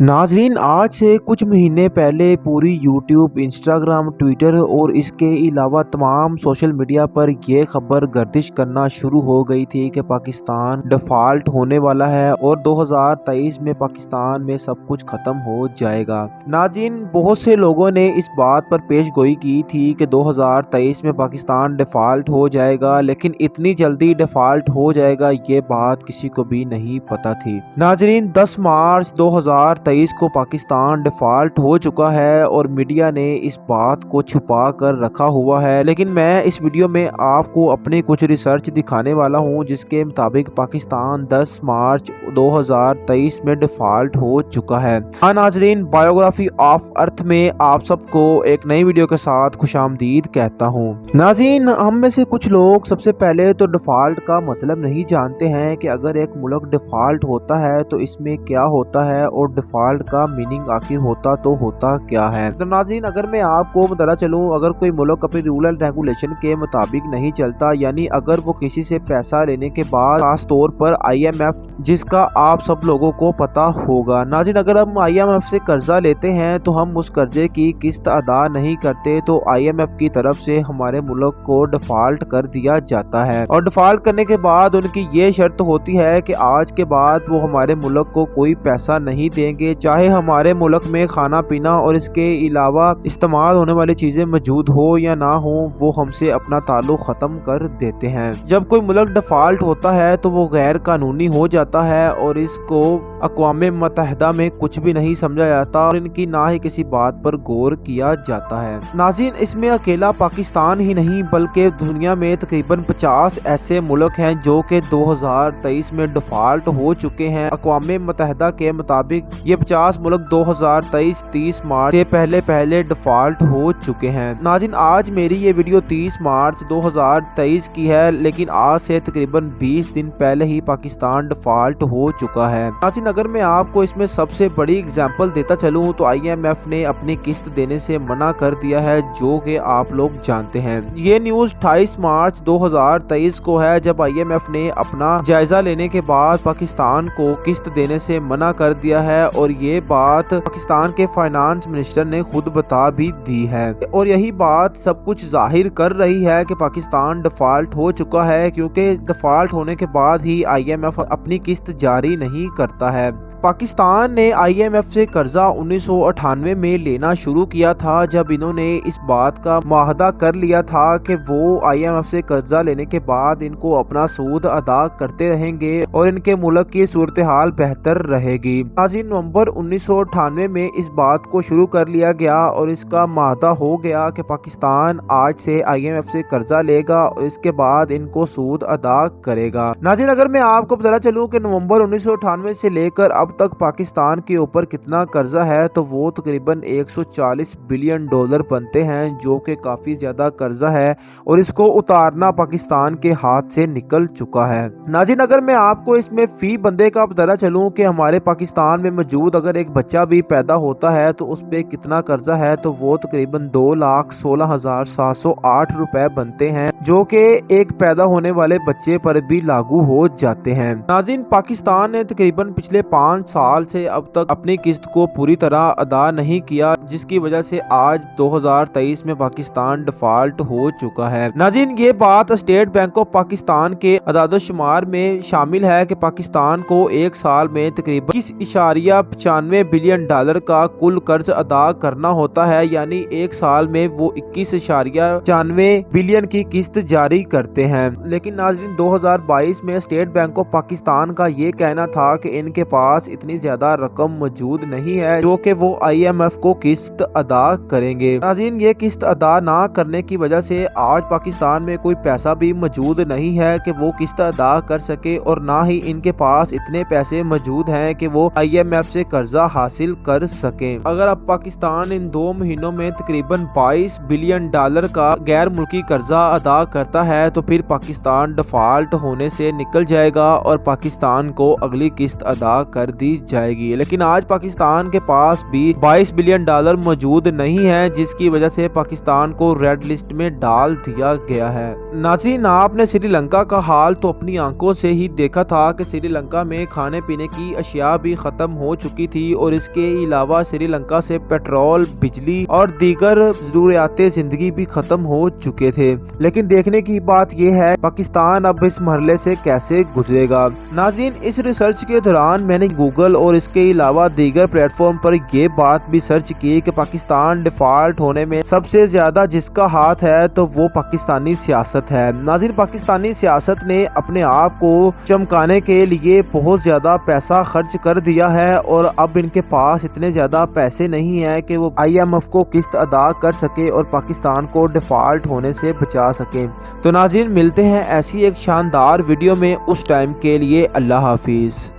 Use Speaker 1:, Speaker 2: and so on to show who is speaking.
Speaker 1: नाजरीन, आज से कुछ महीने पहले पूरी यूट्यूब, इंस्टाग्राम, ट्विटर और इसके अलावा तमाम सोशल मीडिया पर यह खबर गर्दिश करना शुरू हो गई थी कि पाकिस्तान डिफ़ॉल्ट होने वाला है और 2023 में पाकिस्तान में सब कुछ ख़त्म हो जाएगा। नाजरीन, बहुत से लोगों ने इस बात पर पेशगोई की थी कि 2023 में पाकिस्तान डिफ़ॉल्ट हो जाएगा, लेकिन इतनी जल्दी डिफ़ॉल्ट हो जाएगा ये बात किसी को भी नहीं पता थी। नाजरीन, 10 मार्च 2023 को पाकिस्तान डिफ़ॉल्ट हो चुका है और मीडिया ने इस बात को छुपा कर रखा हुआ है, लेकिन मैं इस वीडियो में आपको अपनी कुछ रिसर्च दिखाने वाला हूं जिसके मुताबिक पाकिस्तान 10 मार्च 2023 में डिफ़ॉल्ट हो चुका है। हाँ नाजरीन, बायोग्राफी ऑफ अर्थ में आप सबको एक नई वीडियो के साथ खुशामदीद कहता हूँ। नाजरीन, हम में से कुछ लोग सबसे पहले तो डिफ़ॉल्ट का मतलब नहीं जानते हैं कि अगर एक मुल्क डिफ़ॉल्ट होता है तो इसमें क्या होता है और डिफ़ॉल्ट का मीनिंग आखिर होता तो होता क्या है। तो नाज़रीन, अगर मैं आपको बताना चलूं, अगर कोई मुल्क अपने रूल एंड रेगुलेशन के मुताबिक नहीं चलता, यानी अगर वो किसी से पैसा लेने के बाद खास तौर पर IMF, जिसका आप सब लोगों को पता होगा। नाज़रीन, अगर हम IMF से कर्जा लेते हैं तो हम उस कर्जे की किस्त अदा नहीं करते तो IMF की तरफ से हमारे मुल्क को डिफ़ॉल्ट कर दिया जाता है और डिफ़ॉल्ट करने के बाद उनकी ये शर्त होती है कि आज के बाद वो हमारे मुल्क को कोई पैसा नहीं देंगे, चाहे हमारे मुल्क में खाना पीना और इसके अलावा इस्तेमाल होने वाली चीजें मौजूद हो या ना हो, वो हमसे अपना ताल्लुक खत्म कर देते हैं। जब कोई मुल्क डिफ़ॉल्ट होता है तो वो गैर कानूनी हो जाता है और इसको अक़वाम मुत्तहिदा में कुछ भी नहीं समझा जाता और इनकी ना ही किसी बात पर गौर किया जाता है। नाज़रीन, इसमें अकेला पाकिस्तान ही नहीं बल्कि दुनिया में तकरीबन 50 ऐसे मुल्क हैं जो कि 2023 में डिफ़ॉल्ट हो चुके हैं। अक़वाम मुत्तहिदा के मुताबिक ये 50 मुल्क 2023 30 मार्च से पहले डिफ़ॉल्ट हो चुके हैं। नाज़रीन, आज मेरी ये वीडियो 30 मार्च 2023 की है, लेकिन आज से तकरीबन 20 दिन पहले ही पाकिस्तान डिफ़ॉल्ट हो चुका है। नाज़रीन, अगर मैं आपको इसमें सबसे बड़ी एग्जांपल देता चलूं तो IMF ने अपनी किस्त देने से मना कर दिया है, जो कि आप लोग जानते हैं। ये न्यूज़ 28 मार्च 2023 को है, जब IMF ने अपना जायजा लेने के बाद पाकिस्तान को किस्त देने से मना कर दिया है और ये बात पाकिस्तान के फाइनेंस मिनिस्टर ने खुद बता भी दी है और यही बात सब कुछ जाहिर कर रही है कि पाकिस्तान डिफ़ॉल्ट हो चुका है, क्योंकि डिफ़ॉल्ट होने के बाद ही IMF अपनी किस्त जारी नहीं करता है। पाकिस्तान ने IMF से कर्जा 1998 में लेना शुरू किया था, जब इन्होंने इस बात का मुआहदा कर लिया था कि वो IMF से कर्जा लेने के बाद इनको अपना सूद अदा करते रहेंगे और इनके मुल्क की सूरत हाल बेहतर रहेगी। नवंबर 1998 में इस बात को शुरू कर लिया गया और इसका मुआहदा हो गया कि पाकिस्तान आज से IMF से कर्जा लेगा और इसके बाद इनको सूद अदा करेगा। नाज़रीन, अगर मैं आपको बताना चलूं कि नवंबर 1998 से लेकर अब तक पाकिस्तान के ऊपर कितना कर्जा है तो वो तकरीबन 140 बिलियन डॉलर बनते हैं, जो कि काफी ज्यादा कर्जा है और इसको उतारना पाकिस्तान के हाथ से निकल चुका है। नाज़रीन, अगर मैं आपको इसमें फी बंदे का बताना चलूं कि हमारे पाकिस्तान में मौजूद अगर एक बच्चा भी पैदा होता है तो उस पे कितना कर्जा है तो वो तकरीबन 2,16,708 रुपए बनते हैं, जो कि एक पैदा होने वाले बच्चे पर भी लागू हो जाते हैं। नाज़रीन, पाकिस्तान ने तकरीबन पिछले 5 साल से अब तक अपनी किस्त को पूरी तरह अदा नहीं किया, जिसकी वजह से आज 2023 में पाकिस्तान डिफ़ॉल्ट हो चुका है। नाज़रीन, ये बात स्टेट बैंक ऑफ पाकिस्तान के अदाद-ओ-शुमार में शामिल है कि पाकिस्तान को एक साल में तकरीबन 21.95 बिलियन डॉलर का कुल कर्ज अदा करना होता है, यानी एक साल में वो 21.95 बिलियन की किस्त जारी करते हैं। लेकिन नाज़रीन, 2022 में स्टेट बैंक ऑफ पाकिस्तान का ये कहना था कि इनके पास इतनी ज्यादा रकम मौजूद नहीं है जो कि वो IMF को किस्त अदा करेंगे। नाज़रीन, ये किस्त अदा ना करने की वजह से आज पाकिस्तान में कोई पैसा भी मौजूद नहीं है कि वो किस्त अदा कर सके और ना ही इनके पास इतने पैसे मौजूद हैं कि वो IMF से कर्जा हासिल कर सके। अगर अब पाकिस्तान इन 2 महीनों में तकरीबन 22 बिलियन डॉलर का गैर मुल्की कर्जा अदा करता है तो फिर पाकिस्तान डिफ़ॉल्ट होने से निकल जाएगा और पाकिस्तान को अगली किस्त अदा कर दी जाएगी। लेकिन आज पाकिस्तान के पास भी 22 बिलियन डॉलर मौजूद नहीं है, जिसकी वजह से पाकिस्तान को रेड लिस्ट में डाल दिया गया है। नाज़रीन, आपने श्रीलंका का हाल तो अपनी आंखों से ही देखा था कि श्रीलंका में खाने पीने की अशिया भी खत्म हो चुकी चुकी थी और इसके अलावा श्री लंका से पेट्रोल, बिजली और दीगर जरूरियात जिंदगी भी खत्म हो चुके थे। लेकिन देखने की बात यह है पाकिस्तान अब इस मरहले से कैसे गुजरेगा। नाज़रीन, इस रिसर्च के दौरान मैंने गूगल और इसके अलावा दीगर प्लेटफॉर्म पर यह बात भी सर्च की कि पाकिस्तान डिफॉल्ट होने में सबसे ज्यादा जिसका हाथ है तो वो पाकिस्तानी सियासत है। नाज़रीन, पाकिस्तानी सियासत ने अपने आप को चमकाने के लिए बहुत ज्यादा पैसा खर्च कर दिया है और अब इनके पास इतने ज्यादा पैसे नहीं है कि वो IMF को किस्त अदा कर सके और पाकिस्तान को डिफॉल्ट होने से बचा सके। तो नाज़रीन, मिलते हैं ऐसी एक शानदार वीडियो में, उस टाइम के लिए अल्लाह हाफिज।